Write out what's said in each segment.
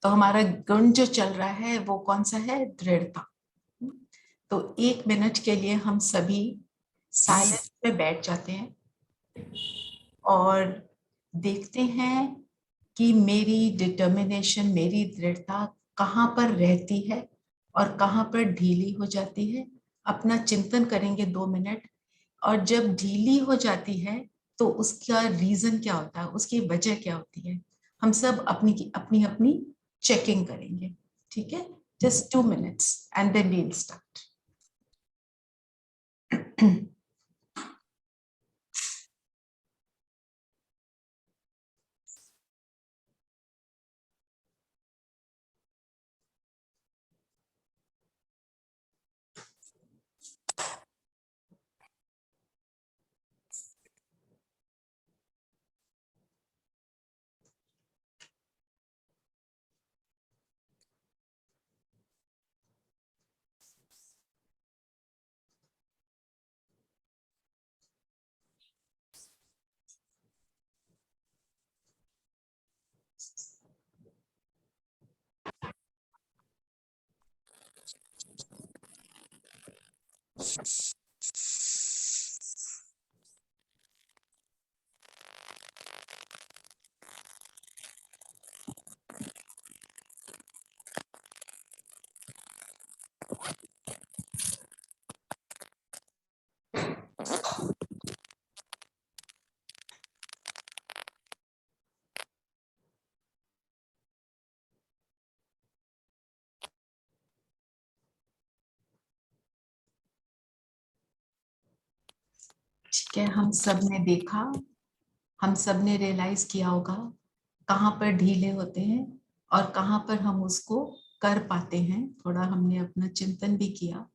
तो हमारा गुण जो चल रहा है वो कौन सा है? दृढ़ता। तो 1 मिनट के लिए हम सभी साइलेंस में बैठ जाते हैं और देखते हैं कि मेरी डिटर्मिनेशन, मेरी दृढ़ता कहाँ पर रहती है और कहाँ पर ढीली हो जाती है। अपना चिंतन करेंगे 2 मिनट। और जब ढीली हो जाती है तो उसका रीजन क्या होता है, उसकी वजह क्या होती है, हम सब अपनी अपनी अपनी चेकिंग करेंगे। ठीक है, just 2 minutes and then we'll start. ठीक है, हम सब ने देखा, हम सब ने रियलाइज किया होगा कहाँ पर ढीले होते हैं और कहाँ पर हम उसको कर पाते हैं। थोड़ा हमने अपना चिंतन भी किया।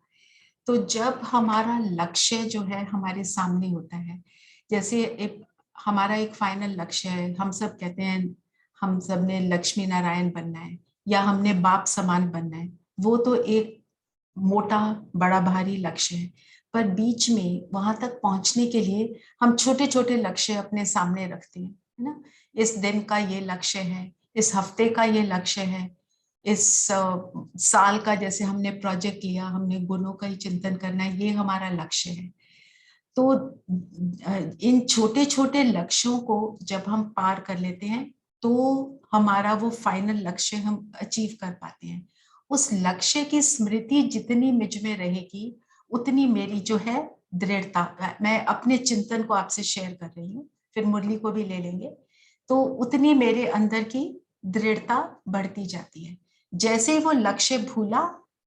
तो जब हमारा लक्ष्य जो है हमारे सामने होता है, जैसे हमारा एक फाइनल लक्ष्य है, हम सब कहते हैं हम सब ने लक्ष्मी नारायण बनना है या हमने बाप समान बनना है, वो तो एक मोटा बड़ा भारी लक्ष्य है। पर बीच में वहां तक पहुंचने के लिए हम छोटे छोटे लक्ष्य अपने सामने रखते हैं, है ना। इस दिन का ये लक्ष्य है, इस हफ्ते का ये लक्ष्य है, इस साल का जैसे हमने प्रोजेक्ट लिया, हमने गुणों का ही चिंतन करना है, ये हमारा लक्ष्य है। तो इन छोटे छोटे लक्ष्यों को जब हम पार कर लेते हैं तो हमारा वो फाइनल लक्ष्य हम अचीव कर पाते हैं। उस लक्ष्य की स्मृति जितनी मुझ में रहेगी उतनी मेरी जो है दृढ़ता, मैं अपने चिंतन को आपसे शेयर कर रही हूँ, फिर मुरली को भी ले लेंगे, तो उतनी मेरे अंदर की दृढ़ता बढ़ती जाती है। जैसे ही वो लक्ष्य भूला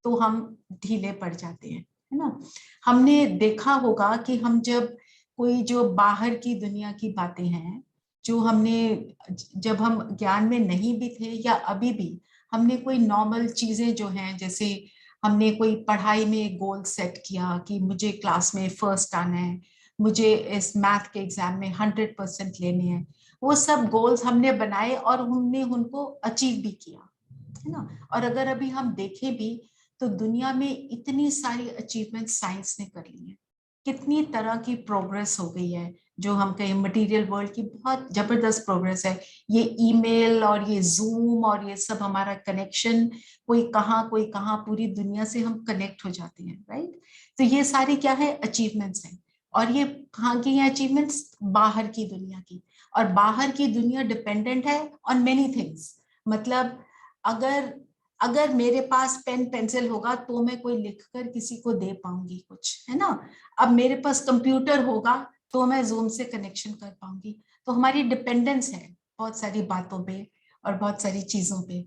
तो हम ढीले पड़ जाते हैं, है ना। हमने देखा होगा कि हम जब कोई जो बाहर की दुनिया की बातें हैं जो हमने, जब हम ज्ञान में नहीं भी थे या अभी भी, हमने कोई नॉर्मल चीजें जो हैं, जैसे हमने कोई पढ़ाई में गोल सेट किया कि मुझे क्लास में फर्स्ट आना है, मुझे इस मैथ के एग्जाम में 100% लेने हैं, वो सब गोल्स हमने बनाए और हमने उनको अचीव भी किया, है ना। और अगर अभी हम देखें भी तो दुनिया में इतनी सारी अचीवमेंट साइंस ने कर ली है, कितनी तरह की प्रोग्रेस हो गई है, जो हम कहें मटेरियल वर्ल्ड की बहुत जबरदस्त प्रोग्रेस है। ये ईमेल और ये जूम और ये सब हमारा कनेक्शन, कोई कहाँ पूरी दुनिया से हम कनेक्ट हो जाते हैं, राइट। तो ये सारी क्या है, अचीवमेंट्स हैं। और ये कहाँ की हैं अचीवमेंट्स? बाहर की दुनिया की। और बाहर की दुनिया डिपेंडेंट है ऑन मेनी थिंग्स। मतलब अगर अगर मेरे पास पेन पेंसिल होगा तो मैं कोई लिखकर किसी को दे पाऊंगी कुछ, है ना। अब मेरे पास कंप्यूटर होगा तो मैं जूम से कनेक्शन कर पाऊंगी। तो हमारी डिपेंडेंस है बहुत सारी बातों पे और बहुत सारी चीजों पे।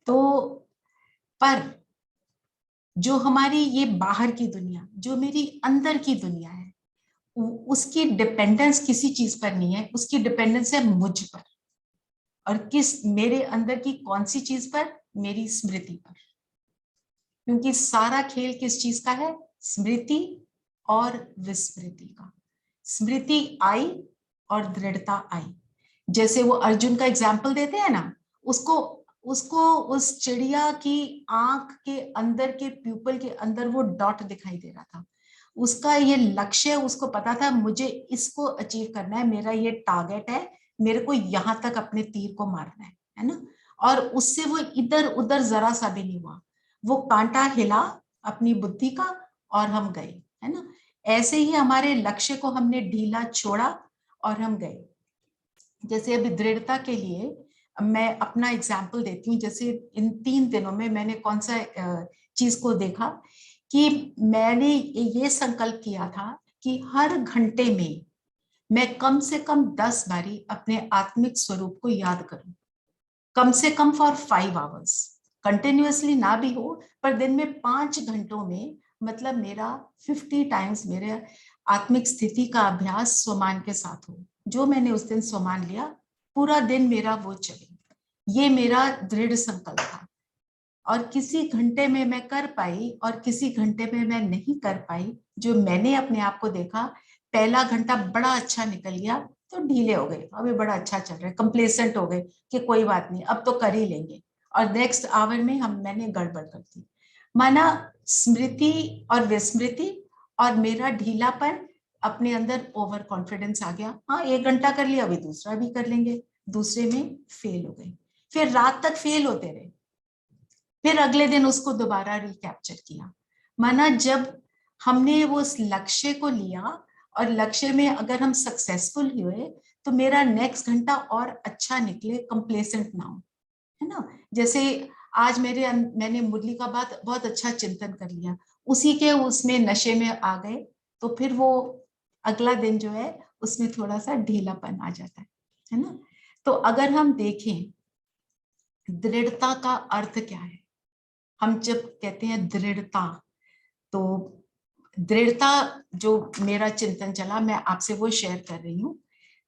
तो पर जो हमारी ये बाहर की दुनिया, जो मेरी अंदर की दुनिया है, उसकी डिपेंडेंस किसी चीज पर नहीं है, उसकी डिपेंडेंस है मुझ पर। और किस, मेरे अंदर की कौन सी चीज पर? मेरी स्मृति पर। क्योंकि सारा खेल किस चीज का है? स्मृति और विस्मृति का। स्मृति आई और दृढ़ता आई। जैसे वो अर्जुन का एग्जाम्पल देते हैं ना, उसको उसको उस चिड़िया की आंख के अंदर के प्यूपल के अंदर वो डॉट दिखाई दे रहा था। उसका ये लक्ष्य, उसको पता था मुझे इसको अचीव करना है, मेरा ये टारगेट है, मेरे को यहां तक अपने तीर को मारना है ना। और उससे वो इधर उधर जरा सा भी नहीं हुआ, वो कांटा हिला अपनी बुद्धि का और हम गए, है ना। ऐसे ही हमारे लक्ष्य को हमने ढीला छोड़ा और हम गए। जैसे अभी दृढ़ता के लिए मैं अपना एग्जाम्पल देती हूँ। जैसे इन 3 दिनों में मैंने कौन सा चीज को देखा कि मैंने ये संकल्प किया था कि हर घंटे में मैं कम से कम 10 बारी अपने आत्मिक स्वरूप को याद करूं, कम से कम फॉर 5 आवर्स, कंटिन्यूअसली ना भी हो पर दिन में 5 घंटों में, मतलब मेरा 50 टाइम्स मेरे आत्मिक स्थिति का अभ्यास स्वमान के साथ हो। जो मैंने उस दिन स्वमान लिया, पूरा दिन मेरा वो चले, ये मेरा दृढ़ संकल्प था। और किसी घंटे में मैं कर पाई और किसी घंटे में मैं नहीं कर पाई। जो मैंने अपने आप को देखा, पहला घंटा बड़ा अच्छा निकल गया तो ढीले हो गए, अभी बड़ा अच्छा चल रहा है, कंप्लेसेंट हो गए कि कोई बात नहीं अब तो कर ही लेंगे, और नेक्स्ट आवर में मैंने गड़बड़ कर दी। माना स्मृति और विस्मृति और मेरा ढीलापन, अपने अंदर ओवर कॉन्फिडेंस आ गया। हाँ 1 घंटा कर लिया, अभी दूसरा भी कर लेंगे, दूसरे में फेल हो गए, फिर रात तक फेल होते रहे, फिर अगले दिन उसको दोबारा रिकैप्चर किया। माना जब हमने वो उस लक्ष्य को लिया और लक्ष्य में अगर हम सक्सेसफुल हुए तो मेरा नेक्स्ट घंटा और अच्छा निकले, कंप्लेसेंट ना हो, है ना। जैसे आज मैंने मुरली का बात बहुत अच्छा चिंतन कर लिया, उसी के उसमें नशे में आ गए, तो फिर वो अगला दिन जो है उसमें थोड़ा सा ढीलापन आ जाता है ना। तो अगर हम देखें दृढ़ता का अर्थ क्या है, हम जब कहते हैं दृढ़ता, तो दृढ़ता जो मेरा चिंतन चला मैं आपसे वो शेयर कर रही हूँ।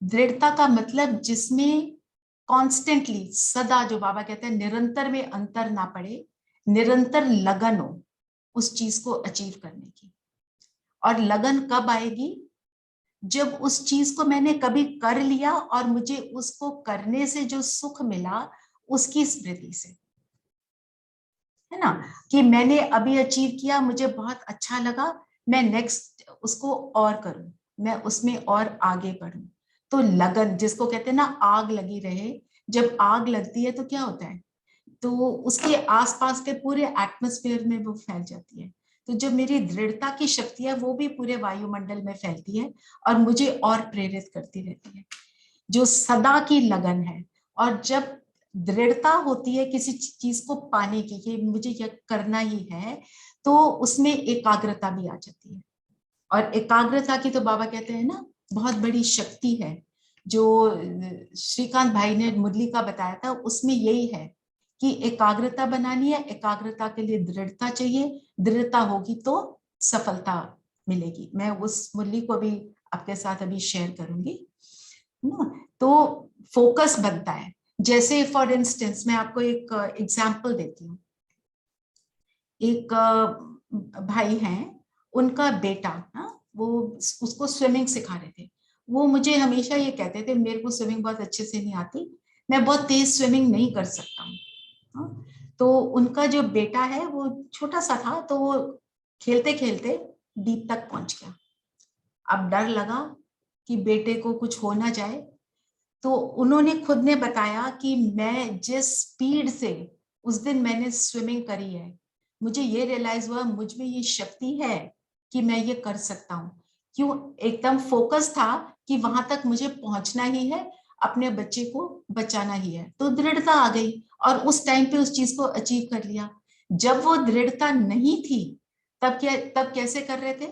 दृढ़ता का मतलब जिसमें कॉन्स्टेंटली, सदा, जो बाबा कहते हैं निरंतर में अंतर ना पड़े, निरंतर लगन हो उस चीज को अचीव करने की। और लगन कब आएगी, जब उस चीज को मैंने कभी कर लिया और मुझे उसको करने से जो सुख मिला उसकी स्मृति से, है ना, कि मैंने अभी अचीव किया, मुझे बहुत अच्छा लगा, मैं नेक्स्ट उसको और करूं, मैं उसमें और आगे बढ़ूं। तो लगन जिसको कहते हैं ना, आग लगी रहे, जब आग लगती है तो क्या होता है, तो उसके आसपास के पूरे एटमॉस्फेयर में वो फैल जाती है। तो जब मेरी दृढ़ता की शक्ति है वो भी पूरे वायुमंडल में फैलती है और मुझे और प्रेरित करती रहती है, जो सदा की लगन है। और जब दृढ़ता होती है किसी चीज को पाने की, कि मुझे यह करना ही है, तो उसमें एकाग्रता भी आ जाती है। और एकाग्रता की तो बाबा कहते हैं ना बहुत बड़ी शक्ति है, जो श्रीकांत भाई ने मुरली का बताया था उसमें यही है कि एकाग्रता बनानी है, एकाग्रता के लिए दृढ़ता चाहिए, दृढ़ता होगी तो सफलता मिलेगी। मैं उस मुरली को भी आपके साथ अभी शेयर करूंगी ना। तो फोकस बनता है। जैसे फॉर इंस्टेंस मैं आपको एक एग्जांपल देती हूँ। एक भाई हैं, उनका बेटा, वो उसको स्विमिंग सिखा रहे थे। वो मुझे हमेशा ये कहते थे मेरे को स्विमिंग बहुत अच्छे से नहीं आती, मैं बहुत तेज स्विमिंग नहीं कर सकता हूँ। तो उनका जो बेटा है वो छोटा सा था, तो वो खेलते खेलते डीप तक पहुंच गया। अब डर लगा कि बेटे को कुछ हो ना जाए, तो उन्होंने खुद ने बताया कि मैं जिस स्पीड से उस दिन मैंने स्विमिंग करी है, मुझे ये रियलाइज हुआ मुझ में ये शक्ति है कि मैं ये कर सकता हूँ। क्यों, एकदम फोकस था कि वहां तक मुझे पहुंचना ही है, अपने बच्चे को बचाना ही है, तो दृढ़ता आ गई और उस टाइम पे उस चीज को अचीव कर लिया। जब वो दृढ़ता नहीं थी तब कैसे कर रहे थे,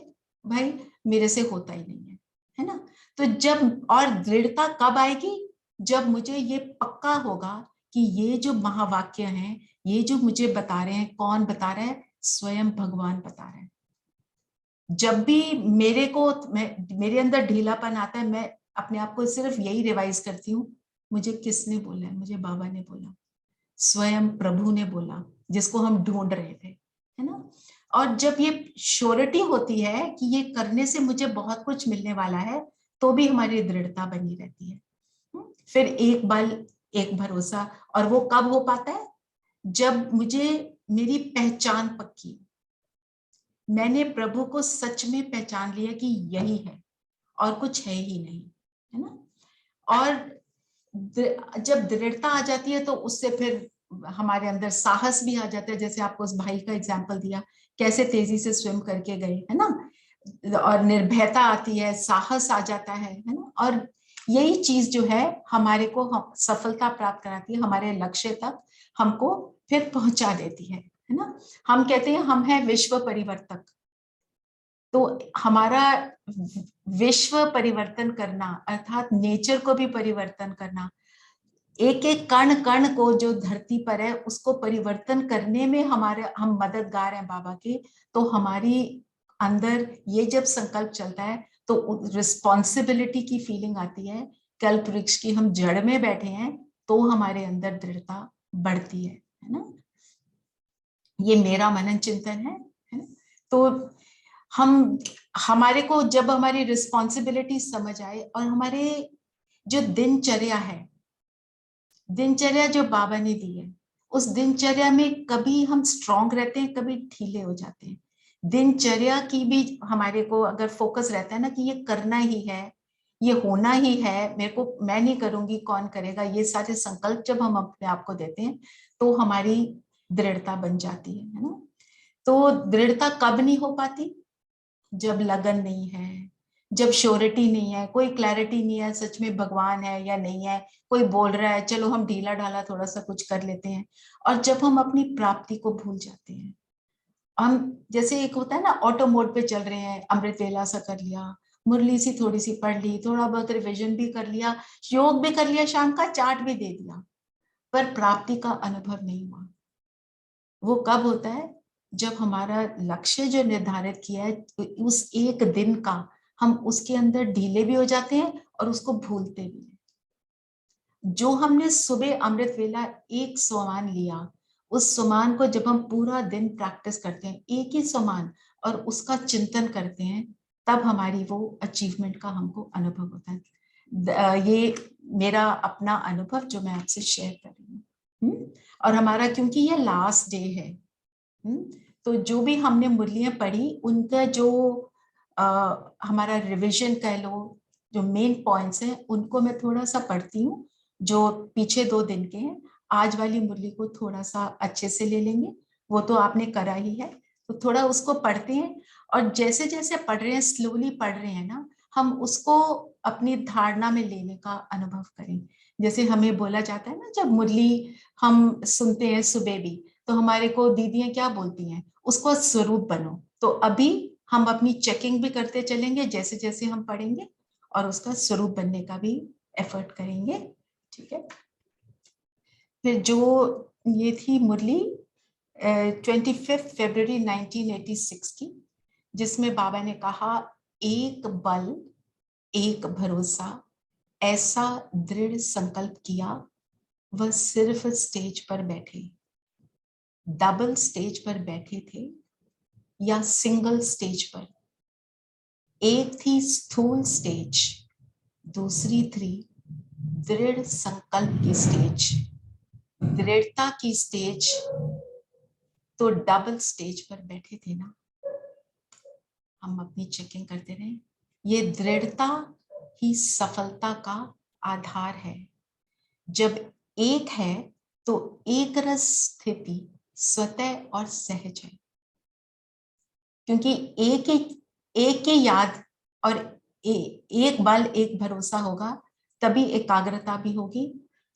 भाई मेरे से होता ही नहीं है ना। तो जब, और दृढ़ता कब आएगी, जब मुझे ये पक्का होगा कि ये जो महावाक्य हैं, ये जो मुझे बता रहे हैं, कौन बता रहा है, स्वयं भगवान बता रहे हैं। जब भी मेरे अंदर ढीलापन आता है, मैं अपने आप को सिर्फ यही रिवाइज करती हूँ, मुझे किसने बोला है, मुझे बाबा ने बोला, स्वयं प्रभु ने बोला, जिसको हम ढूंढ रहे थे, है ना। और जब ये श्योरिटी होती है कि ये करने से मुझे बहुत कुछ मिलने वाला है, तो भी हमारी दृढ़ता बनी रहती है। फिर एक बल, एक भरोसा। और वो कब हो पाता है, जब मुझे मेरी पहचान पक्की, मैंने प्रभु को सच में पहचान लिया कि यही है और कुछ है ही नहीं, है ना। और जब दृढ़ता आ जाती है तो उससे फिर हमारे अंदर साहस भी आ जाता है, जैसे आपको उस भाई का एग्जाम्पल दिया, कैसे तेजी से स्विम करके गए, है ना, और निर्भयता आती है, साहस आ जाता है ना, और यही चीज जो है हमारे को सफलता प्राप्त कराती है, हमारे लक्ष्य तक हमको फिर पहुंचा देती है ना। हम कहते हैं हम हैं विश्व परिवर्तक, तो हमारा विश्व परिवर्तन करना अर्थात नेचर को भी परिवर्तन करना, एक एक कण कण को जो धरती पर है उसको परिवर्तन करने में हम मददगार हैं बाबा के। तो हमारी अंदर ये जब संकल्प चलता है तो रिस्पॉन्सिबिलिटी की फीलिंग आती है, कल्प वृक्ष की हम जड़ में बैठे हैं, तो हमारे अंदर दृढ़ता बढ़ती है ना। ये मेरा मनन चिंतन है ना? तो हम हमारे को जब हमारी रिस्पॉन्सिबिलिटी समझ आए और हमारे जो दिनचर्या है, दिनचर्या जो बाबा ने दी है, उस दिनचर्या में कभी हम स्ट्रांग रहते हैं, कभी ढीले हो जाते हैं। दिनचर्या की भी हमारे को अगर फोकस रहता है ना कि ये करना ही है, ये होना ही है, मेरे को, मैं नहीं करूंगी कौन करेगा, ये सारे संकल्प जब हम अपने आप को देते हैं तो हमारी दृढ़ता बन जाती है ना। तो दृढ़ता कब नहीं हो पाती? जब लगन नहीं है, जब श्योरिटी नहीं है, कोई क्लैरिटी नहीं है सच में भगवान है या नहीं है, कोई बोल रहा है चलो हम ढीला ढाला थोड़ा सा कुछ कर लेते हैं, और जब हम अपनी प्राप्ति को भूल जाते हैं। हम जैसे एक होता है ना, ऑटो मोड पे चल रहे हैं, अमृत वेला सा कर लिया, मुरली सी थोड़ी सी पढ़ ली, थोड़ा बहुत रिविजन भी कर लिया, योग भी कर लिया, शाम का चाट भी दे दिया, पर प्राप्ति का अनुभव नहीं हुआ। वो कब होता है? जब हमारा लक्ष्य जो निर्धारित किया है उस एक दिन का, हम उसके अंदर ढीले भी हो जाते हैं और उसको भूलते भी हैं। जो हमने सुबह अमृत वेला एक सोमान लिया, उस सोमान को जब हम पूरा दिन प्रैक्टिस करते हैं, एक ही सोमान, और उसका चिंतन करते हैं, तब हमारी वो अचीवमेंट का हमको अनुभव होता है। ये मेरा अपना अनुभव जो मैं आपसे शेयर कर रही हूँ। और हमारा क्योंकि ये लास्ट डे है, तो जो भी हमने मुरलियां पढ़ी उनका जो हमारा रिवीजन कह लो, जो मेन पॉइंट्स हैं उनको मैं थोड़ा सा पढ़ती हूँ, जो पीछे 2 दिन के हैं। आज वाली मुरली को थोड़ा सा अच्छे से ले लेंगे, वो तो आपने करा ही है, तो थोड़ा उसको पढ़ते हैं, और जैसे जैसे पढ़ रहे हैं, स्लोली पढ़ रहे हैं ना, हम उसको अपनी धारणा में लेने का अनुभव करें। जैसे हमें बोला जाता है ना, जब मुरली हम सुनते हैं सुबह भी, तो हमारे को दीदियां क्या बोलती हैं, उसको स्वरूप बनो। तो अभी हम अपनी चेकिंग भी करते चलेंगे जैसे जैसे हम पढ़ेंगे, और उसका स्वरूप बनने का भी एफर्ट करेंगे, ठीक है। फिर जो ये थी मुरली 25 फरवरी 1986 की, जिसमें बाबा ने कहा, एक बल एक भरोसा, ऐसा दृढ़ संकल्प किया, वह सिर्फ स्टेज पर बैठे, डबल स्टेज पर बैठे थे या सिंगल स्टेज पर। एक थी स्थूल स्टेज, दूसरी थी दृढ़ संकल्प की स्टेज, दृढ़ता की स्टेज। तो डबल स्टेज पर बैठे थे ना, हम अपनी चेकिंग करते रहे। ये दृढ़ता ही सफलता का आधार है। जब एक है तो एक रस स्थिति स्वतः और सहज है, क्योंकि एक ही याद और एक बल एक भरोसा होगा, तभी एकाग्रता भी होगी,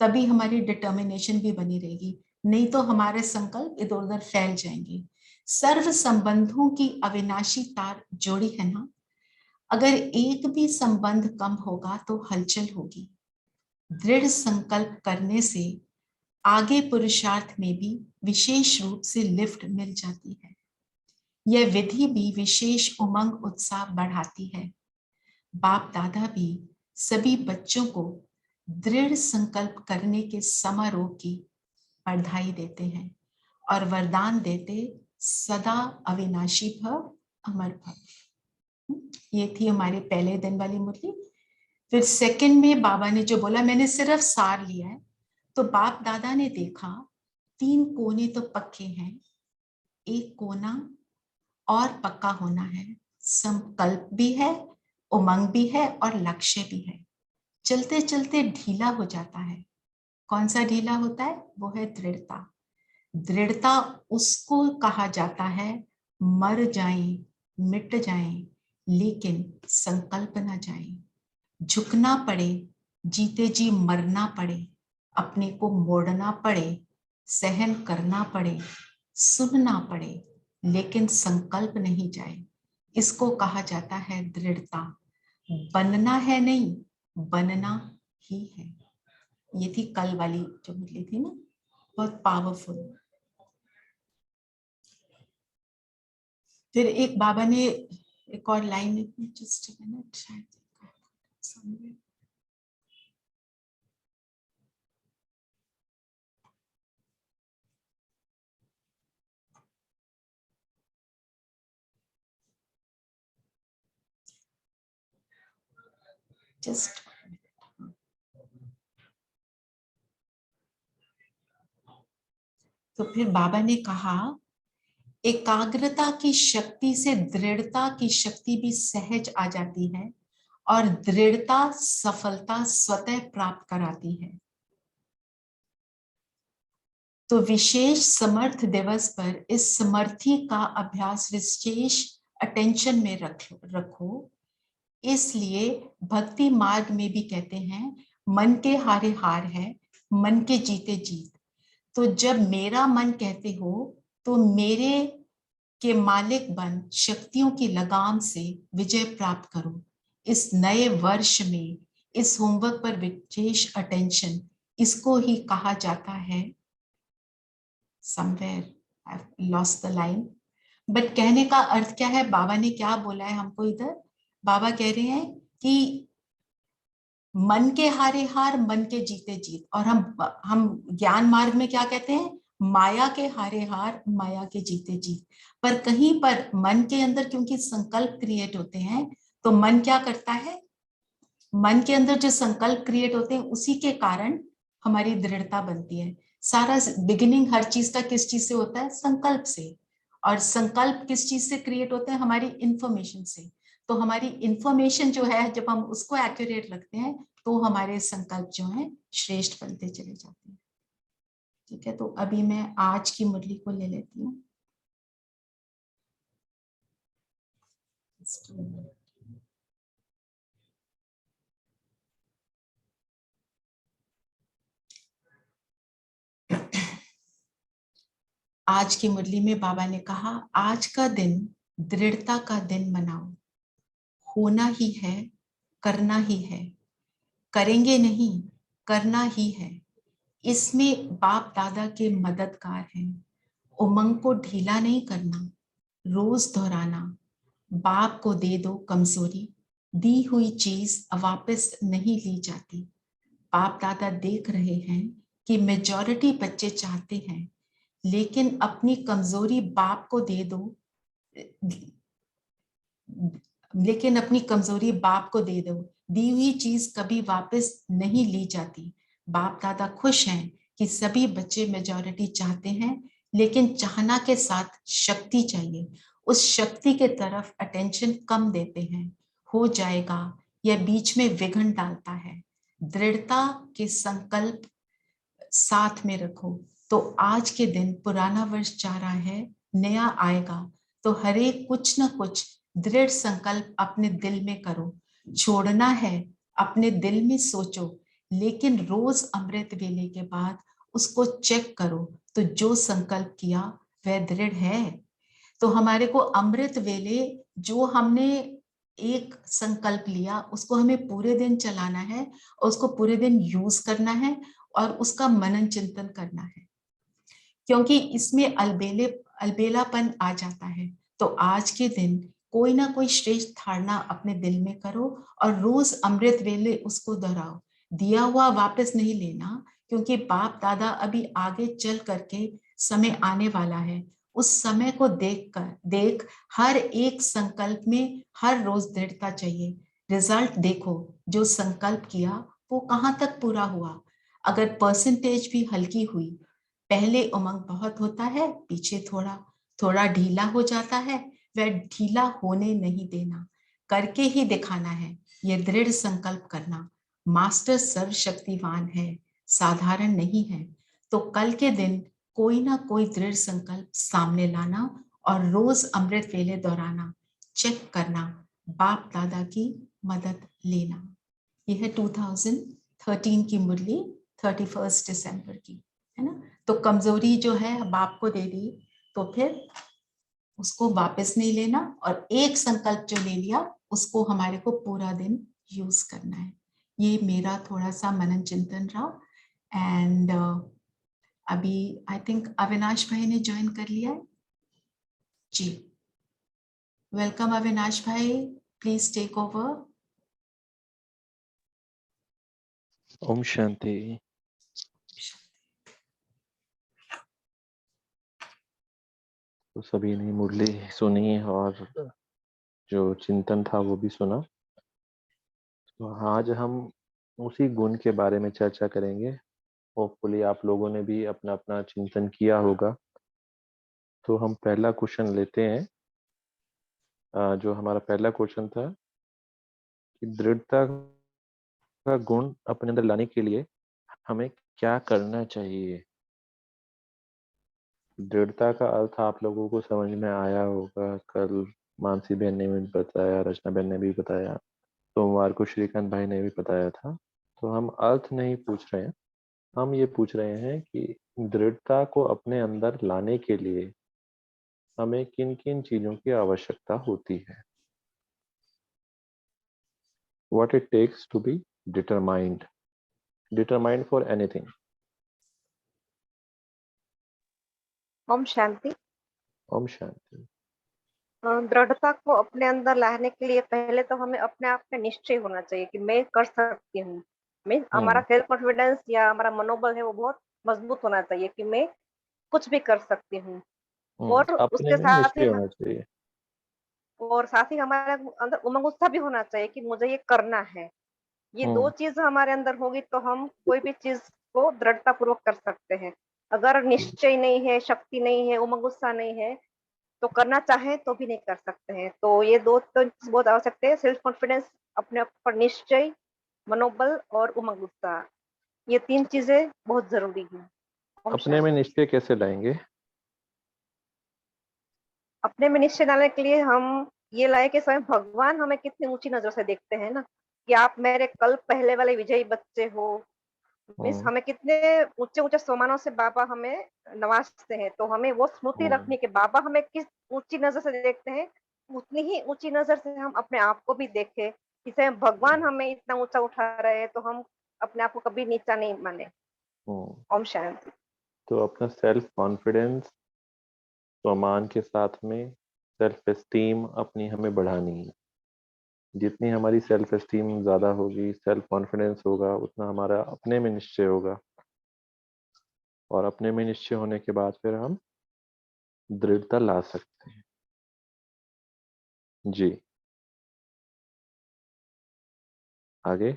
तभी हमारी डिटर्मिनेशन भी बनी रहेगी, नहीं तो हमारे संकल्प इधर उधर फैल जाएंगे। सर्व संबंधों की अविनाशी तार जोड़ी है ना, अगर एक भी संबंध कम होगा तो हलचल होगी। दृढ़ संकल्प करने से आगे पुरुषार्थ में भी विशेष रूप से लिफ्ट मिल जाती है। यह विधि भी विशेष उमंग उत्साह बढ़ाती है। बाप दादा भी सभी बच्चों को दृढ़ संकल्प करने के समारोह की बधाई देते हैं और वरदान देते, सदा अविनाशी भव, अमर भव। ये थी हमारे पहले दिन वाली मुरली। फिर सेकंड में बाबा ने जो बोला, मैंने सिर्फ सार लिया है, तो बाप दादा ने देखा 3 कोने तो पक्के हैं, एक कोना और पक्का होना है, संकल्प भी है, उमंग भी है और लक्ष्य भी है। चलते चलते ढीला हो जाता है। कौन सा ढीला होता है? वो है दृढ़ता। दृढ़ता उसको कहा जाता है मर जाएं, मिट जाएं, लेकिन संकल्प ना जाए। झुकना पड़े, जीते जी मरना पड़े, अपने को मोड़ना पड़े, सहन करना पड़े, सुनना पड़े, लेकिन संकल्प नहीं जाए, इसको कहा जाता है दृढ़ता। बनना है नहीं, बनना ही है। ये थी कल वाली जो मिली थी ना, बहुत पावरफुल। फिर एक बाबा ने एक और लाइन, जस्ट मिनट, शायद जस्ट। तो फिर बाबा ने कहा एकाग्रता की शक्ति से दृढ़ता की शक्ति भी सहज आ जाती है और दृढ़ता सफलता स्वतः प्राप्त कराती है। तो विशेष समर्थ दिवस पर इस समर्थी का अभ्यास विशेष अटेंशन में रखो। इसलिए भक्ति मार्ग में भी कहते हैं मन के हारे हार है, मन के जीते जीत। तो जब मेरा मन कहते हो तो मेरे के मालिक बन शक्तियों की लगाम से विजय प्राप्त करो। इस नए वर्ष में इस होमवर्क पर विशेष अटेंशन, इसको ही कहा जाता है somewhere I've lost the line, but कहने का अर्थ क्या है, बाबा ने क्या बोला है हमको इधर? बाबा कह रहे हैं कि मन के हारे हार, मन के जीते जीत। और हम ज्ञान मार्ग में क्या कहते हैं? माया के हारे हार, माया के जीते जीत। पर कहीं पर मन के अंदर क्योंकि संकल्प क्रिएट होते हैं, तो मन क्या करता है? मन के अंदर जो संकल्प क्रिएट होते हैं उसी के कारण हमारी दृढ़ता बनती है। सारा बिगिनिंग हर चीज का किस चीज से होता है? संकल्प से। और संकल्प किस चीज से क्रिएट होते हैं? हमारी इंफॉर्मेशन से। तो हमारी इंफॉर्मेशन जो है, जब हम उसको एक्यूरेट रखते हैं तो हमारे संकल्प जो है श्रेष्ठ बनते चले जाते हैं। ठीक है, तो अभी मैं आज की मुरली को ले लेती हूँ। आज की मुरली में बाबा ने कहा आज का दिन दृढ़ता का दिन मनाओ। होना ही है, करना ही है, करेंगे नहीं, करना ही है। इसमें बाप दादा के मददगार हैं। उमंग को ढीला नहीं करना, रोज दोहराना। बाप को दे दो कमजोरी, दी हुई चीज वापस नहीं ली जाती। बाप दादा देख रहे हैं कि मेजॉरिटी बच्चे चाहते हैं, लेकिन अपनी कमजोरी बाप को दे दो, लेकिन अपनी कमजोरी बाप को दे दो। दी हुई चीज कभी वापस नहीं ली जाती। बाप दादा खुश हैं कि सभी बच्चे मेजॉरिटी चाहते हैं, लेकिन चाहना के साथ शक्ति चाहिए। उस शक्ति के तरफ अटेंशन कम देते हैं। हो जाएगा, यह बीच में विघ्न डालता है। दृढ़ता के संकल्प साथ में रखो। तो आज के दिन पुराना वर्ष जा रहा है, नया आएगा, तो हर एक कुछ ना कुछ दृढ़ संकल्प अपने दिल में करो। छोड़ना है अपने दिल में सोचो, लेकिन रोज अमृत वेले के बाद उसको चेक करो, तो जो संकल्प किया वह दृढ़ है। तो हमारे को अमृत वेले जो हमने एक संकल्प लिया उसको हमें पूरे दिन चलाना है और उसको पूरे दिन यूज करना है और उसका मनन चिंतन करना है, क्योंकि इसमें अलबेलापन आ जाता है। तो आज के दिन कोई ना कोई श्रेष्ठ धारणा अपने दिल में करो और रोज अमृत वेले उसको दोहराओ। दिया हुआ वापस नहीं लेना, क्योंकि बाप दादा अभी आगे चल करके समय आने वाला है। उस समय को देख हर एक संकल्प में हर रोज दृढ़ता चाहिए। रिजल्ट देखो, जो संकल्प किया वो कहाँ तक पूरा हुआ। अगर परसेंटेज भी हल्की हुई, पहले उमंग बहुत होता है, पीछे थोड़ा थोड़ा ढीला हो जाता है, वह ढीला होने नहीं देना, करके ही दिखाना है। ये दृढ़ संकल्प करना। मास्टर सर्वशक्तिवान है, साधारण नहीं है। तो कल के दिन कोई ना कोई दृढ़ संकल्प सामने लाना और रोज अमृत वेले दोहराना, चेक करना, बाप दादा की मदद लेना। यह है 2013 की मुरली, 31 दिसंबर की, है ना। तो कमजोरी जो है बाप को दे दी, तो फिर उसको वापस नहीं लेना, और एक संकल्प जो ले लिया उसको हमारे को पूरा दिन यूज करना है। ये मेरा थोड़ा सा मनन चिंतन रहा। एंड अभी आई थिंक अविनाश भाई ने ज्वाइन कर लिया है जी। वेलकम अविनाश भाई, please take over. Om Shanti. तो सभी ने मुरली सुनी और जो चिंतन था वो भी सुना। तो आज हम उसी गुण के बारे में चर्चा करेंगे। होपफुली आप लोगों ने भी अपना अपना चिंतन किया होगा। तो हम पहला क्वेश्चन लेते हैं। जो हमारा पहला क्वेश्चन था कि दृढ़ता का गुण अपने अंदर लाने के लिए हमें क्या करना चाहिए। दृढ़ता का अर्थ आप लोगों को समझ में आया होगा। कल मानसी बहन ने भी बताया, रचना बहन ने भी बताया, सोमवार को श्रीकांत भाई ने भी बताया था। तो हम अर्थ नहीं पूछ रहे हैं, हम ये पूछ रहे हैं कि दृढ़ता को अपने अंदर लाने के लिए हमें किन किन चीजों की आवश्यकता होती है। What it takes to be determined for anything. ओम शांति। ओम शांति। दृढ़ता को अपने अंदर लाने के लिए पहले तो हमें अपने आप में निश्चय होना चाहिए कि मैं कर सकती हूँ। हमारा सेल्फ कॉन्फिडेंस या हमारा मनोबल है वो बहुत मजबूत होना चाहिए कि मैं कुछ भी कर सकती हूँ। और अपने उसके में निश्चय होना चाहिए। साथ ही हमारे अंदर उमंग उत्साह भी होना चाहिए कि मुझे ये करना है। ये दो चीज हमारे अंदर होगी तो हम कोई भी चीज को दृढ़ता पूर्वक कर सकते हैं। अगर निश्चय नहीं है, शक्ति नहीं है, उमंग उत्साह नहीं है, तो करना चाहे तो भी नहीं कर सकते हैं। तो ये दो तो बहुत आवश्यक है, सेल्फ कॉन्फिडेंस, अपने ऊपर निश्चय, मनोबल और उमंग उत्साह। ये तीन चीजें बहुत जरूरी हैं। अपने में निश्चय कैसे लाएंगे? अपने में निश्चय डालने के लिए हम ये लाए कि स्वयं भगवान हमें कितनी ऊंची नजर से देखते हैं ना, कि आप मेरे कल पहले वाले विजयी बच्चे हो। मीन्स हमें कितने ऊंचे ऊंचे सम्मानों से बाबा हमें नवाजते हैं। तो हमें वो स्मृति रखनी कि बाबा हमें किस ऊंची नजर से देखते हैं, उतनी ही ऊंची नजर से हम अपने आप को भी देखें। इसे भगवान हमें इतना ऊंचा उठा रहे हैं तो हम अपने आप को कभी नीचा नहीं माने। ओम शांति। तो अपना सेल्फ कॉन्फिडेंस सम्मान के साथ में सेल्फ एस्टीम अपनी हमें बढ़ानी है। जितनी हमारी सेल्फ एस्टीम ज्यादा होगी, सेल्फ कॉन्फिडेंस होगा, उतना हमारा अपने में निश्चय होगा। और अपने में निश्चय होने के बाद फिर हम दृढ़ता ला सकते हैं। जी आगे।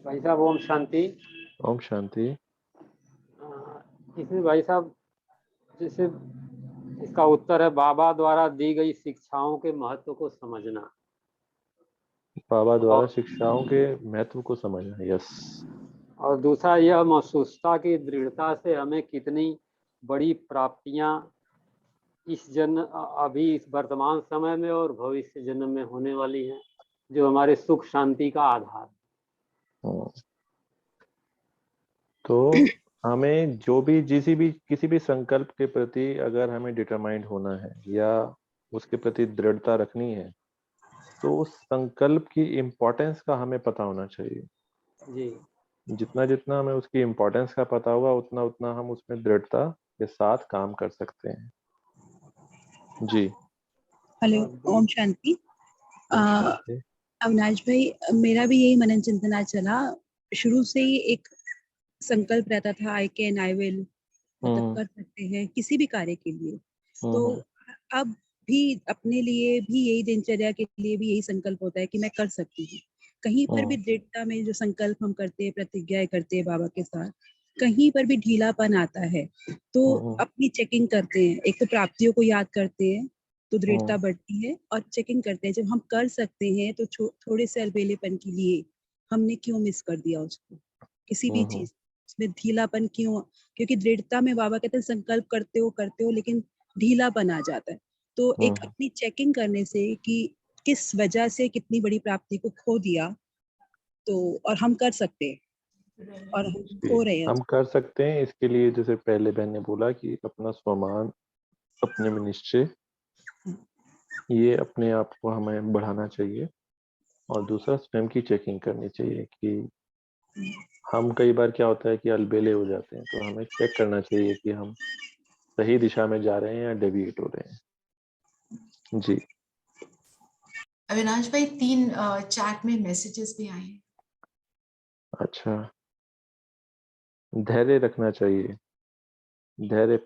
भाई साहब ओम शांति। ओम शांति। इसमें भाई साहब जैसे इसका उत्तर है बाबा द्वारा दी गई शिक्षाओं के महत्व को समझना। बाबा द्वारा शिक्षाओं के महत्व को समझना। यस। और दूसरा यह महसूसता की दृढ़ता से हमें कितनी बड़ी प्राप्तियां इस जन्म, अभी इस वर्तमान समय में और भविष्य जन्म में होने वाली हैं, जो हमारे सुख शांति का आधार। तो हमें जो भी किसी भी संकल्प के प्रति अगर हमें डिटरमाइंड होना है या उसके प्रति दृढ़ता रखनी है, तो उस संकल्प की इम्पोर्टेंस का हमें पता होना चाहिए जी। जितना जितना हमें उसकी इम्पोर्टेंस का पता होगा उतना उतना हम उसमें दृढ़ता के साथ काम कर सकते हैं। जी। हेलो, ओम शांति। अविनाश भाई, मेरा भी यही मनन चिंतन आज चला। शुरू से ही एक संकल्प रहता था, आई कैन, आई विल, मतलब कर सकते हैं किसी भी कार्य के लिए। तो अब भी अपने लिए भी यही, दिनचर्या के लिए भी यही संकल्प होता है कि मैं कर सकती हूँ। कहीं पर भी दृढ़ता में जो संकल्प हम करते हैं, प्रतिज्ञाएं करते हैं बाबा के साथ, कहीं पर भी ढीलापन आता है तो अपनी चेकिंग करते हैं। एक तो प्राप्तियों को याद करते हैं तो दृढ़ता बढ़ती है। और चेकिंग करते हैं जब हम कर सकते हैं तो थोड़े से अलबेलेपन के लिए हमने क्यों मिस कर दिया उसको, किसी भी चीज उसमें ढीलापन क्यों, क्योंकि दृढ़ता में बाबा कहते हैं संकल्प करते हो लेकिन ढीलापन आ जाता है। तो एक अपनी चेकिंग करने से कि किस वजह से कितनी बड़ी प्राप्ति को खो दिया, तो और हम कर सकते हैं और हम खो रहे हैं। हम कर सकते हैं। इसके लिए जैसे पहले बहन ने बोला कि अपना स्वमान, अपने में निश्चय, ये अपने आप को हमें बढ़ाना चाहिए। और दूसरा स्वयं की चेकिंग करनी चाहिए कि हम कई बार क्या होता है कि अलबेले हो जाते हैं, तो हमें चेक करना चाहिए कि हम सही दिशा में जा रहे हैं या डेविएट हो रहे हैं। जी अविनाश भाई 3 चैट में मैसेजेस भी आए हैं। अच्छा, धैर्य रखना चाहिए, धैर्य,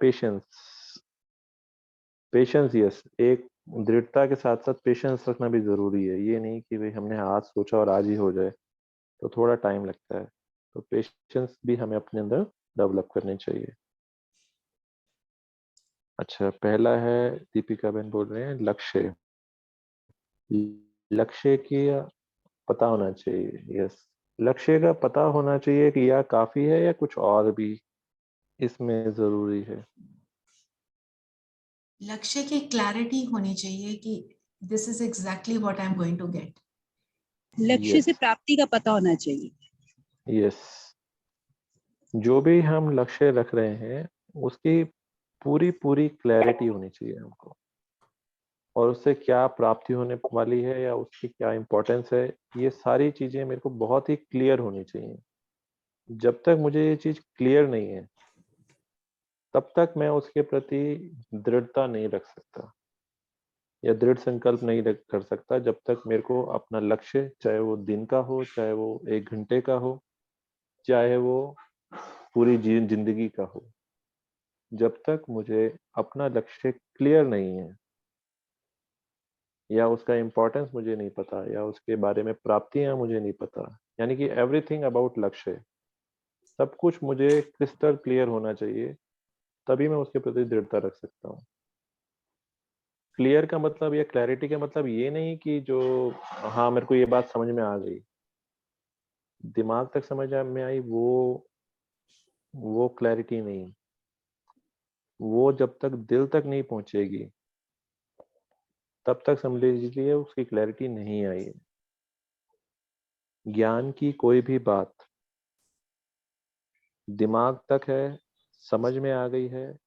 पेशेंस यस, एक दृढ़ता के साथ साथ पेशेंस रखना भी जरूरी है। ये नहीं कि भाई हमने आज सोचा और आज ही हो जाए, तो थोड़ा टाइम लगता है। तो पेशेंस भी हमें अपने अंदर डेवलप करनी चाहिए। अच्छा, पहला है दीपिका बहन बोल रहे हैं लक्ष्य, लक्ष्य की पता होना चाहिए। यस, लक्ष्य का पता होना चाहिए कि या काफी है या कुछ और भी इसमें जरूरी है। लक्ष्य की क्लैरिटी होनी चाहिए कि this is exactly what I am going to get. लक्ष्य से प्राप्ति का पता होना चाहिए। यस, जो भी हम लक्ष्य रख रहे हैं उसकी पूरी क्लैरिटी होनी चाहिए हमको, और उससे क्या प्राप्ति होने वाली है या उसकी क्या इम्पोर्टेंस है, ये सारी चीजें मेरे को बहुत ही क्लियर होनी चाहिए। जब तक मुझे ये चीज क्लियर नहीं है तब तक मैं उसके प्रति दृढ़ता नहीं रख सकता या दृढ़ संकल्प नहीं कर सकता। जब तक मेरे को अपना लक्ष्य, चाहे वो दिन का हो, चाहे वो 1 घंटे का हो, चाहे वो पूरी जिंदगी का हो, जब तक मुझे अपना लक्ष्य क्लियर नहीं है या उसका इम्पोर्टेंस मुझे नहीं पता या उसके बारे में प्राप्तियां मुझे नहीं पता, यानी कि एवरीथिंग अबाउट लक्ष्य, सब कुछ मुझे क्रिस्टल क्लियर होना चाहिए, तभी मैं उसके प्रति दृढ़ता रख सकता हूँ। क्लियर का मतलब या क्लैरिटी का मतलब ये नहीं कि जो हाँ मेरे को ये बात समझ में आ गई, दिमाग तक समझ में आई, वो क्लैरिटी नहीं। वो जब तक दिल तक नहीं पहुंचेगी तब तक समझ लीजिए उसकी क्लैरिटी नहीं आई है। ज्ञान की कोई भी बात दिमाग तक है, समझ में आ गई है,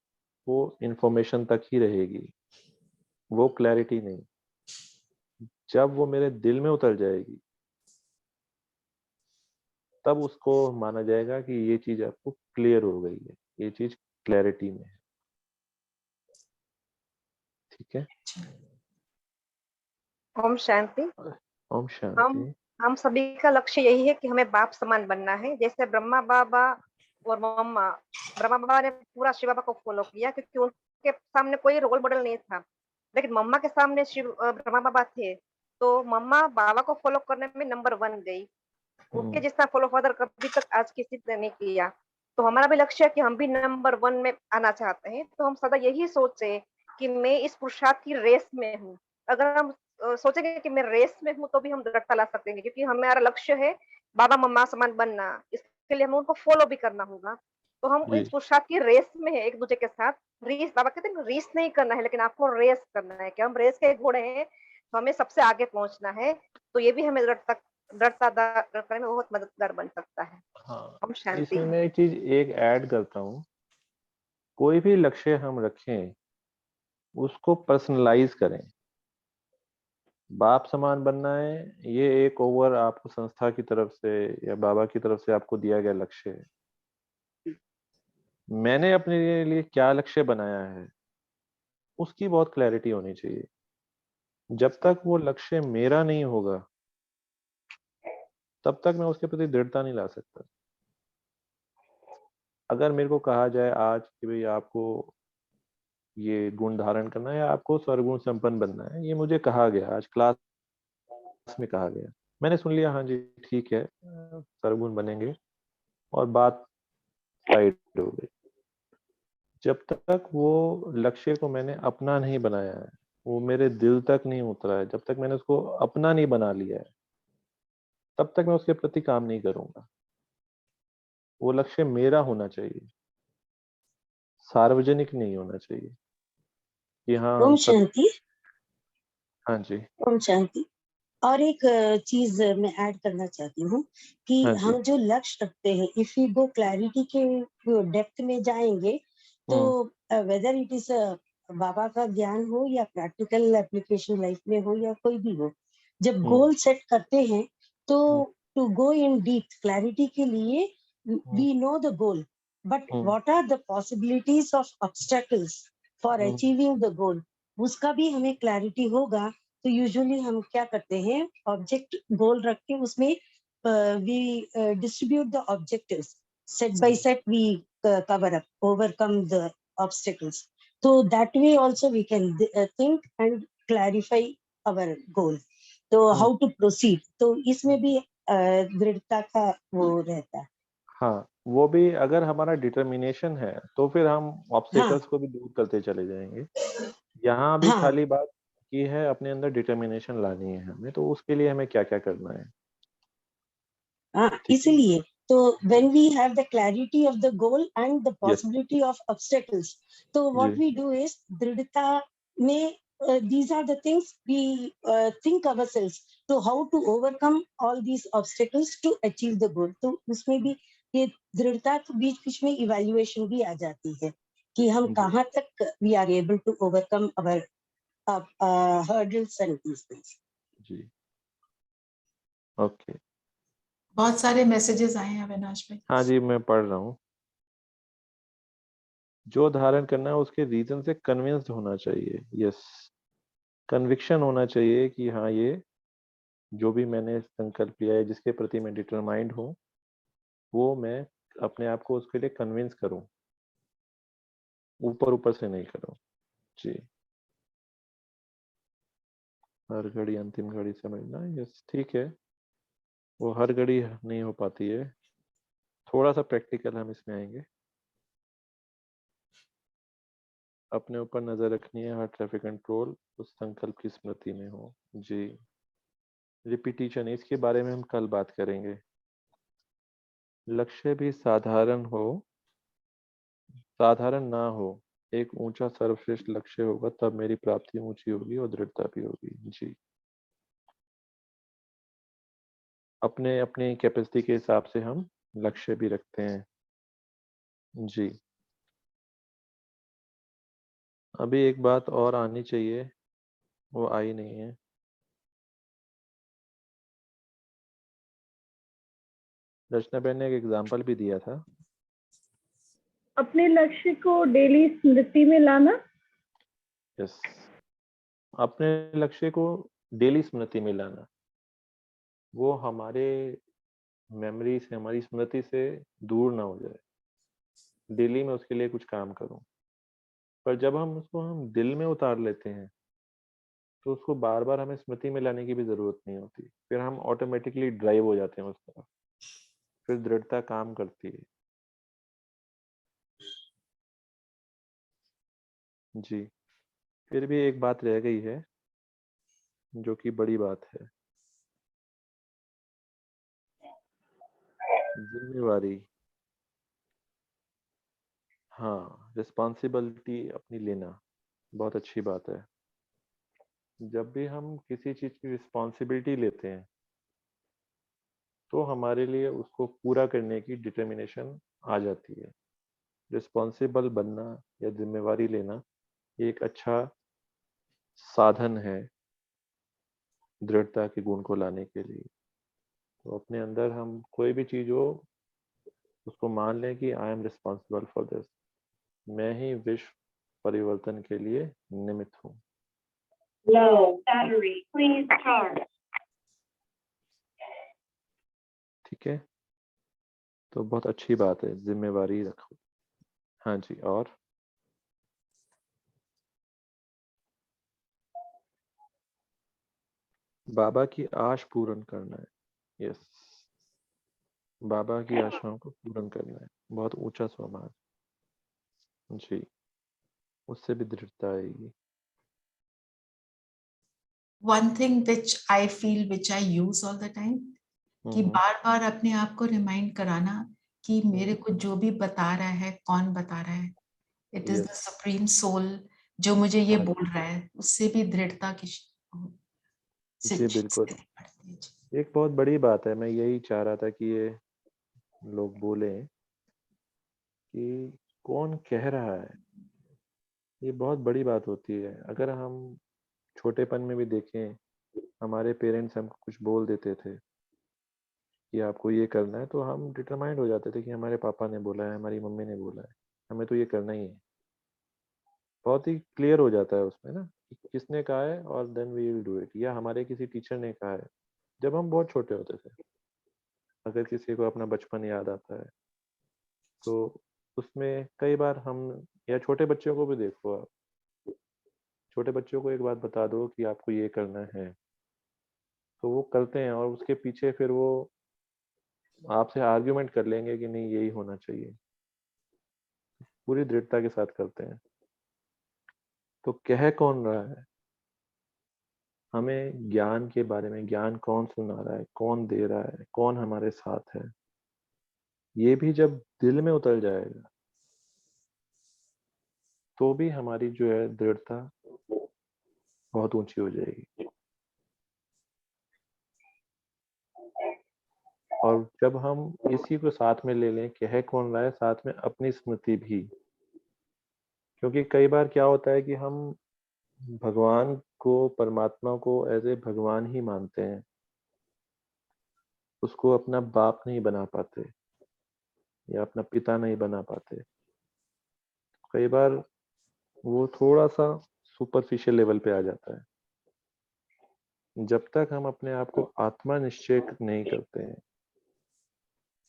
वो इंफॉर्मेशन तक ही रहेगी, वो क्लैरिटी नहीं। जब वो मेरे दिल में उतर जाएगी तब उसको माना जाएगा कि ये चीज आपको क्लियर हो गई है, ये चीज क्लैरिटी में है। ठीक है, ओम शांति। ओम शांति। हम सभी का लक्ष्य यही है कि हमें बाप समान बनना है। जैसे ब्रह्मा बाबा और मम्मा, ब्रह्मा बाबा ने पूरा शिव बाबा को फॉलो किया क्योंकि उनके सामने कोई रोल मॉडल नहीं था, लेकिन मम्मा के सामने ब्रह्मा बाबा थे, तो मम्मा बाबा को फॉलो करने में नंबर 1 गई। उनके जितना फॉलो फादर कभी तक आज किसी ने नहीं किया। तो हमारा भी लक्ष्य है कि हम भी नंबर 1 में आना चाहते हैं। तो हम सदा यही सोचे कि मैं इस पुरुषार्थ की रेस में हूँ। अगर हम सोचेंगे कि मैं रेस में हूँ तो भी हम दृढ़ता ला सकते हैं, क्योंकि हमारा लक्ष्य है बाबा मम्मा समान बनना। इसके लिए हमें उनको फॉलो भी करना होगा। तो हम इस पुरुषार्थ की रेस में है एक दूसरे के साथ। रेस, बाबा कहते हैं रेस नहीं करना है, लेकिन आपको रेस करना है कि हम रेस के घोड़े हैं, तो हमें सबसे आगे पहुंचना है। तो ये भी हमें दृढ़ता करने में बहुत मददगार बन सकता है। हाँ, ओम शांति। इसमें मैं एक ऐड करता हूँ। कोई भी लक्ष्य हम रखें उसको पर्सनलाइज करें। बाप समान बनना है, ये एक ओवर आपको संस्था की तरफ से या बाबा की तरफ से आपको दिया गया लक्ष्य है। मैंने अपने लिए क्या लक्ष्य बनाया है उसकी बहुत क्लैरिटी होनी चाहिए। जब तक वो लक्ष्य मेरा नहीं होगा तब तक मैं उसके प्रति दृढ़ता नहीं ला सकता। अगर मेरे को कहा जाए आज कि भाई आपको ये गुण धारण करना है या आपको सर्वगुण संपन्न बनना है, ये मुझे कहा गया, आज क्लास में कहा गया, मैंने सुन लिया, हाँ जी ठीक है सर्वगुण बनेंगे, और बात साइड हो गई। जब तक वो लक्ष्य को मैंने अपना नहीं बनाया है, वो मेरे दिल तक नहीं उतरा है, जब तक मैंने उसको अपना नहीं बना लिया है, तब तक मैं उसके प्रति काम नहीं करूंगा। वो लक्ष्य मेरा होना चाहिए, सार्वजनिक नहीं होना चाहिए कि हाँ हम ओम सब। शांति। हाँ जी। ओम शांति। और एक चीज मैं ऐड करना चाहती हूँ कि हाँ जी। हम जो लक्ष्य रखते हैं, इफ यू गो क्लैरिटी के डेप्थ में जाएंगे तो वेदर इट इज बाबा का ज्ञान हो या प्रैक्टिकल एप्लीकेशन लाइफ में हो या कोई भी हो, जब गोल सेट करते हैं तो to go in deep clarity के लिए we know the goal, but what are the possibilities of obstacles for achieving the goal, उसका भी हमें क्लैरिटी होगा। तो यूजुअली हम क्या करते हैं, ऑब्जेक्ट गोल रख के उसमें we distribute the objectives set by set, we cover up overcome the obstacles, तो that way also we can think and clarify our goal, तो हाउ टू प्रोसीड, तो इसमें भी दृढ़ता का वो रहता है। हाँ, वो भी अगर हमारा डिटर्मिनेशन है तो फिर हम हाँ ऑब्स्टेकल्स को भी दूर करते चले जाएंगे। यहाँ भी हाँ खाली बात की है अपने अंदर डिटर्मिनेशन लानी है हमें, तो उसके लिए हमें क्या क्या करना है। हाँ, ठीक है। इसीलिए तो when we have the clarity of the goal and the yes possibility of obstacles, so what जी। we do is दृढ़ता में these are the things we think ourselves to how to overcome all these obstacles to achieve the goal, तो उसमें भी ये दृढ़ता के बीच बीच में इवैल्यूएशन भी आ जाती है कि हम जी। कहाँ तक we are able to overcome our hurdles and these things। जी ओके। बहुत सारे मैसेजेस आए हैं अविनाश भाई। हाँ जी, मैं पढ़ रहा हूँ। जो धारण करना है उसके रीजन से कन्विंस्ड होना चाहिए। यस, कन्विक्शन होना चाहिए कि हाँ, ये जो भी मैंने संकल्प लिया है, जिसके प्रति मैं डिटरमाइंड हूँ, वो मैं अपने आप को उसके लिए कन्विंस करूँ, ऊपर ऊपर से नहीं करूँ। जी। हर घड़ी अंतिम घड़ी समझना। यस, ठीक है, वो हर घड़ी नहीं हो पाती है, थोड़ा सा प्रैक्टिकल हम इसमें आएंगे। अपने ऊपर नजर रखनी है, हर ट्रैफिक कंट्रोल उस संकल्प की स्मृति में हो। जी। रिपीटिशन, इसके बारे में हम कल बात करेंगे। लक्ष्य भी साधारण हो, साधारण ना हो, एक ऊंचा सर्वश्रेष्ठ लक्ष्य होगा, तब मेरी प्राप्ति ऊंची होगी और दृढ़ता भी होगी। जी। अपने अपनी कैपेसिटी के हिसाब से हम लक्ष्य भी रखते हैं। जी। अभी एक बात और आनी चाहिए, वो आई नहीं है। रचना बहन ने एक एग्जाम्पल भी दिया था। अपने लक्ष्य को डेली स्मृति में लाना। यस, अपने लक्ष्य को डेली स्मृति में लाना, वो हमारे मेमोरी से, हमारी स्मृति से दूर ना हो जाए। डेली में उसके लिए कुछ काम करूं, पर जब हम उसको दिल में उतार लेते हैं तो उसको बार बार हमें स्मृति में लाने की भी जरूरत नहीं होती, फिर हम ऑटोमेटिकली ड्राइव हो जाते हैं उस तरफ, फिर दृढ़ता काम करती है। जी। फिर भी एक बात रह गई है जो कि बड़ी बात है, जिम्मेवारी। हाँ, रिस्पॉन्सिबिलिटी अपनी लेना बहुत अच्छी बात है। जब भी हम किसी चीज की रिस्पॉन्सिबिलिटी लेते हैं तो हमारे लिए उसको पूरा करने की डिटर्मिनेशन आ जाती है। रिस्पॉन्सिबल बनना या जिम्मेवारी लेना एक अच्छा साधन है दृढ़ता के गुण को लाने के लिए। तो अपने अंदर हम कोई भी चीज हो, उसको मान लें कि I am responsible for this, मैं ही विश्व परिवर्तन के लिए निमित्त हूँ। Low battery, please charge. ठीक है, तो बहुत अच्छी बात है, जिम्मेवारी रखो। हाँ जी। और बाबा की आश पूर्ण करना है। यस, बाबा की आशाओं को पूर्ण करना है, बहुत ऊंचा स्वभाव। जी, उससे भी दृढ़ता आएगी। one thing which I feel, which I use all the time, कि बार बार अपने आप को रिमाइंड कराना कि मेरे को जो भी बता रहा है, कौन बता रहा है, it is the supreme soul जो मुझे ये बोल रहा है, उससे भी दृढ़ता की जी बिल्कुल, एक बहुत बड़ी बात है। मैं यही चाह रहा था कि ये लोग बोले कि कौन कह रहा है। ये बहुत बड़ी बात होती है। अगर हम छोटेपन में भी देखें, हमारे पेरेंट्स हमको कुछ बोल देते थे कि आपको ये करना है, तो हम डिटरमाइंड हो जाते थे कि हमारे पापा ने बोला है, हमारी मम्मी ने बोला है, हमें तो ये करना ही है। बहुत ही क्लियर हो जाता है उसमें ना कि किसने कहा है, और then we will do it. या हमारे किसी टीचर ने कहा है जब हम बहुत छोटे होते थे। अगर किसी को अपना बचपन याद आता है तो उसमें कई बार हम, या छोटे बच्चों को भी देखो आप, छोटे बच्चों को एक बात बता दो कि आपको ये करना है तो वो करते हैं, और उसके पीछे फिर वो आपसे आर्ग्यूमेंट कर लेंगे कि नहीं यही होना चाहिए, पूरी दृढ़ता के साथ करते हैं। तो कह कौन रहा है? हमें ज्ञान के बारे में, ज्ञान कौन सुना रहा है, कौन दे रहा है, कौन हमारे साथ है, ये भी जब दिल में उतर जाएगा तो भी हमारी जो है दृढ़ता बहुत ऊंची हो जाएगी। और जब हम इसी को साथ में ले लें, कह कौन रहा है, साथ में अपनी स्मृति भी, क्योंकि कई बार क्या होता है कि हम भगवान को, परमात्मा को एज ए भगवान ही मानते हैं, उसको अपना बाप नहीं बना पाते या अपना पिता नहीं बना पाते। कई बार वो थोड़ा सा सुपरफिशियल लेवल पे आ जाता है। जब तक हम अपने आप को आत्मा निश्चय नहीं करते हैं,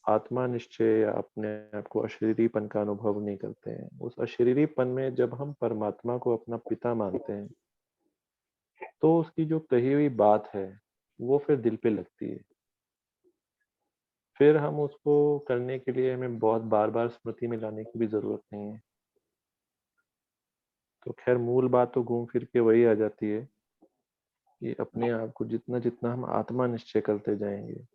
आत्मा निश्चय या अपने आप को अशरीरीपन का अनुभव नहीं करते हैं, उस अशरीरीपन में जब हम परमात्मा को अपना पिता मानते हैं तो उसकी जो कही हुई बात है वो फिर दिल पे लगती है। फिर हम उसको करने के लिए हमें बहुत बार बार स्मृति में लाने की भी जरूरत नहीं है। तो खैर मूल बात तो घूम फिर के वही आ जाती है कि अपने आप को जितना जितना हम आत्मा निश्चय करते जाएंगे,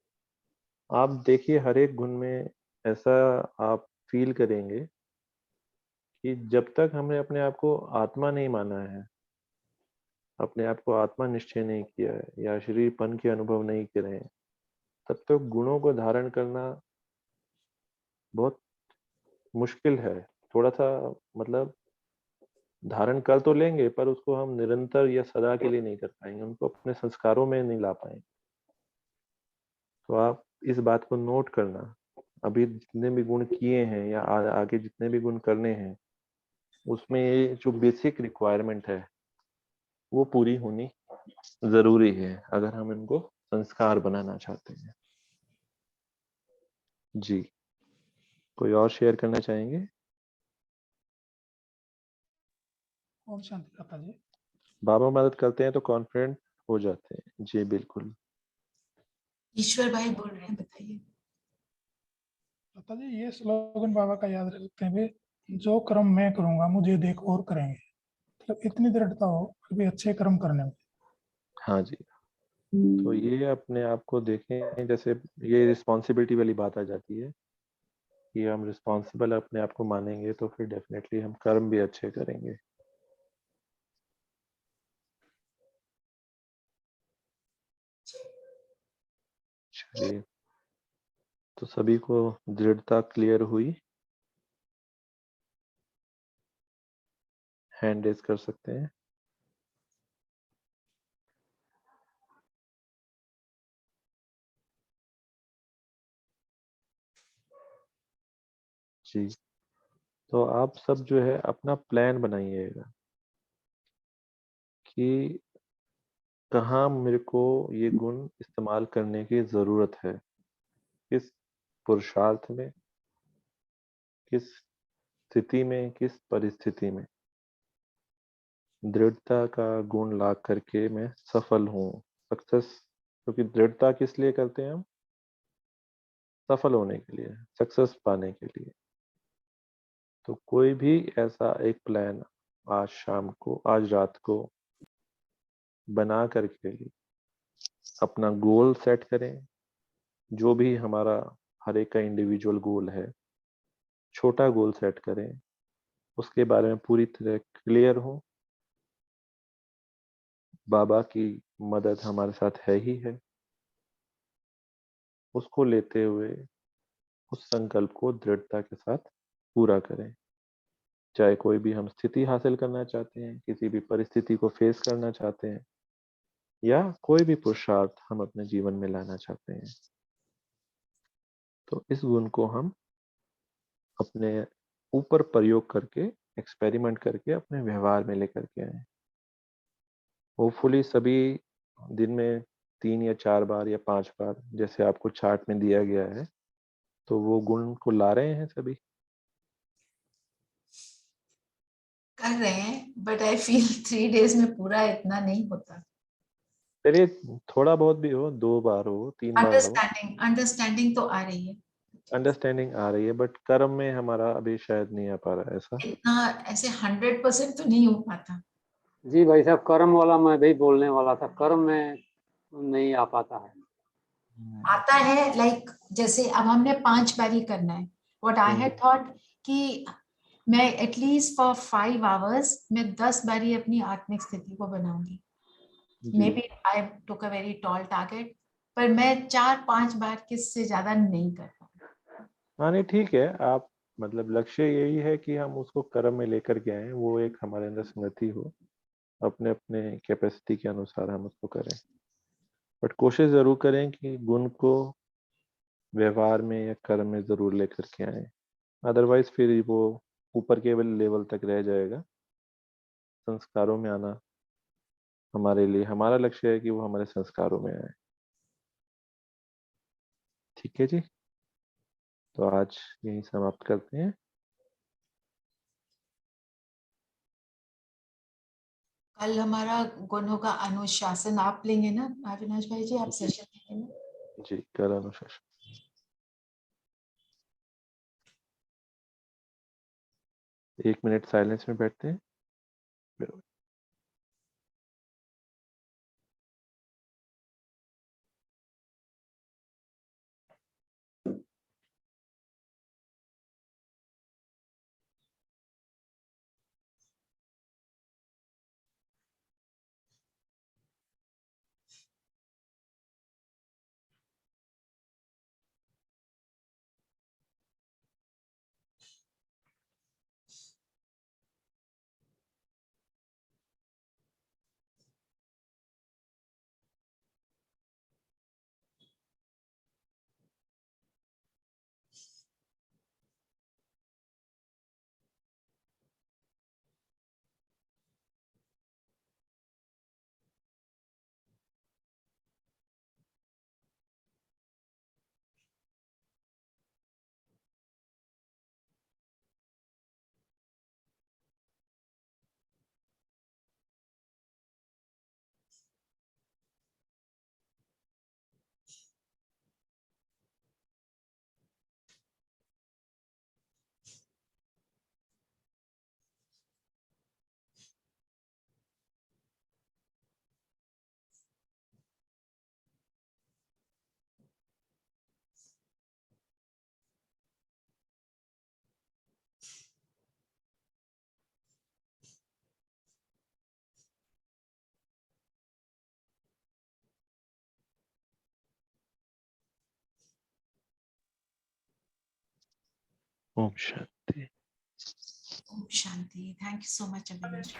आप देखिए हर एक गुण में ऐसा आप फील करेंगे कि जब तक हमने अपने आप को आत्मा नहीं माना है, अपने आप को आत्मा निश्चय नहीं किया है या शरीरपन के अनुभव नहीं करे हैं, तब तक गुणों को धारण करना बहुत मुश्किल है। थोड़ा सा मतलब धारण कर तो लेंगे पर उसको हम निरंतर या सदा के लिए नहीं कर पाएंगे, उनको अपने संस्कारों में नहीं ला पाएंगे। तो आप इस बात को नोट करना, अभी जितने भी गुण किए हैं या आगे जितने भी गुण करने हैं, उसमें ये जो बेसिक रिक्वायरमेंट है वो पूरी होनी जरूरी है अगर हम इनको संस्कार बनाना चाहते हैं। जी, कोई और शेयर करना चाहेंगे? ओम शांति पापा जी। बाबा मदद करते हैं तो कॉन्फिडेंट हो जाते हैं। जी बिल्कुल। ईश्वर भाई बोल रहे हैं, बताइए। पापा जी ये स्लोगन बाबा का याद रखते हैं, जो कर्म मैं करूंगा मुझे देख और करेंगे, मतलब इतनी दृढ़ता हो कभी अच्छे कर्म करने में। हाँ जी, तो ये अपने आप को देखें, जैसे ये रिस्पॉन्सिबिलिटी वाली बात आ जाती है कि हम रिस्पॉन्सिबल अपने आप को मानेंगे तो फिर डेफिनेटली हम कर्म भी अच्छे करेंगे। चलिए, तो सभी को दृढ़ता क्लियर हुई? हैंड रेज कर सकते हैं। जी, तो आप सब जो है अपना प्लान बनाइएगा कि कहाँ मेरे को ये गुण इस्तेमाल करने की जरूरत है, किस पुरुषार्थ में, किस स्थिति में, किस परिस्थिति में दृढ़ता का गुण ला करके मैं सफल हूँ, सक्सेस। क्योंकि दृढ़ता किस लिए करते हैं हम? सफल होने के लिए, सक्सेस पाने के लिए। तो कोई भी ऐसा एक प्लान आज शाम को, आज रात को बना करके अपना गोल सेट करें। जो भी हमारा हर एक का इंडिविजुअल गोल है, छोटा गोल सेट करें, उसके बारे में पूरी तरह क्लियर हो। बाबा की मदद हमारे साथ है ही है, उसको लेते हुए उस संकल्प को दृढ़ता के साथ पूरा करें। चाहे कोई भी हम स्थिति हासिल करना चाहते हैं, किसी भी परिस्थिति को फेस करना चाहते हैं, या कोई भी पुरुषार्थ हम अपने जीवन में लाना चाहते हैं, तो इस गुण को हम अपने ऊपर प्रयोग करके, एक्सपेरिमेंट करके अपने व्यवहार में लेकर के आए। होपफुली सभी दिन में 3 या 4 बार या 5 बार, जैसे आपको चार्ट में दिया गया है, तो वो गुण को ला रहे हैं सभी। कर रहे हैं, बट आई फील 3 डेज में पूरा इतना नहीं होता। चलिए, थोड़ा बहुत भी हो, 2 बार हो, 3 बार हो, अंडरस्टैंडिंग तो आ रही है, अंडरस्टैंडिंग आ रही है, बट कर्म में हमारा अभी शायद नहीं आ पा रहा है ऐसा। इतना ऐसे 100% तो नहीं हो पाता। जी भाई साहब, कर्म वाला मैं भी बोलने वाला था, कर्म में नहीं आ पाता है। आता है, लाइक जैसे अब हमने 5 बार ही करना है। व्हाट आई हैड थॉट कि मैं एटलीस्ट फॉर 5 आवर्स मैं 10 बार ही अपनी आत्मिक स्थिति को बनाऊंगी। Maybe I took a very tall target, पर मैं 4-5 बार किससे ज्यादा नहीं कर पाऊंगी। हाँ नहीं, ठीक है। आप मतलब लक्ष्य यही है कि हम उसको कर्म में लेकर के आए, वो एक हमारे अंदर स्मृति हो, अपने अपने कैपेसिटी के अनुसार हम उसको करें। बट कोशिश जरूर करें कि गुण को व्यवहार में या कर्म में जरूर लेकर के आए, अदरवाइज फिर वो ऊपर के लेवल तक रह जाएगा। संस्कारों में आना हमारे लिए, हमारा लक्ष्य है कि वो हमारे संस्कारों में आए। ठीक है जी, तो आज यही समाप्त करते हैं। कल हमारा गुण होगा अनुशासन। आप लेंगे ना अविनाश भाई जी, आप सेशन लेंगे ना? जी, कल अनुशासन। 1 मिनट साइलेंस में बैठते हैं। Om Shanti. Om Shanti. Thank you so much Avinash.